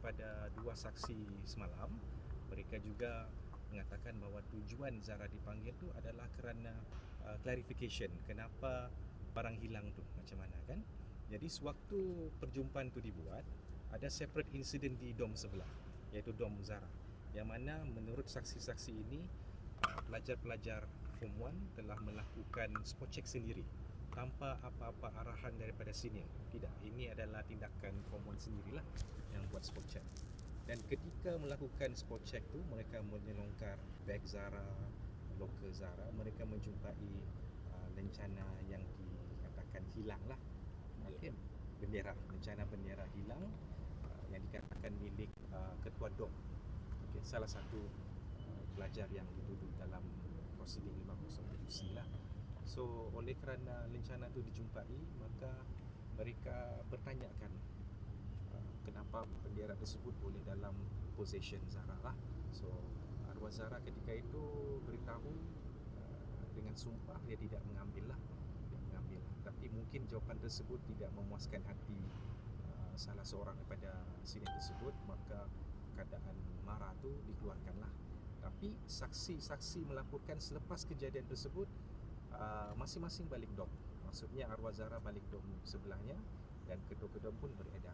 daripada dua saksi semalam, mereka juga mengatakan bahawa tujuan Zara dipanggil tu adalah kerana clarification kenapa barang hilang tu macam mana kan. Jadi sewaktu perjumpaan tu dibuat, ada separate incident di dom sebelah, iaitu dom Zara, yang mana menurut saksi-saksi ini pelajar-pelajar Form 1 telah melakukan spot check sendiri tanpa apa-apa arahan daripada senior. Tidak, ini adalah tindakan Form 1 sendirilah yang buat spot check. Dan ketika melakukan spot check tu, mereka menyelongkar beg Zara, loker Zara, mereka menjumpai lencana yang dikatakan hilang lah. Okay. Lencana bendera hilang yang dikatakan milik ketua dom. Okay. Salah satu pelajar yang dituduh dalam prosiding 507C lah. So oleh kerana lencana tu dijumpai, maka mereka bertanyakan kenapa bendera tersebut boleh dalam possession Zara lah. So arwah Zara ketika itu beritahu dengan sumpah dia tidak mengambil lah. Tapi mungkin jawapan tersebut tidak memuaskan hati salah seorang daripada senior tersebut, maka keadaan marah tu dikeluarkanlah. Tapi saksi-saksi melaporkan selepas kejadian tersebut masing-masing balik dom. Maksudnya arwah Zara balik dom sebelahnya dan kedua-kedua pun beredar.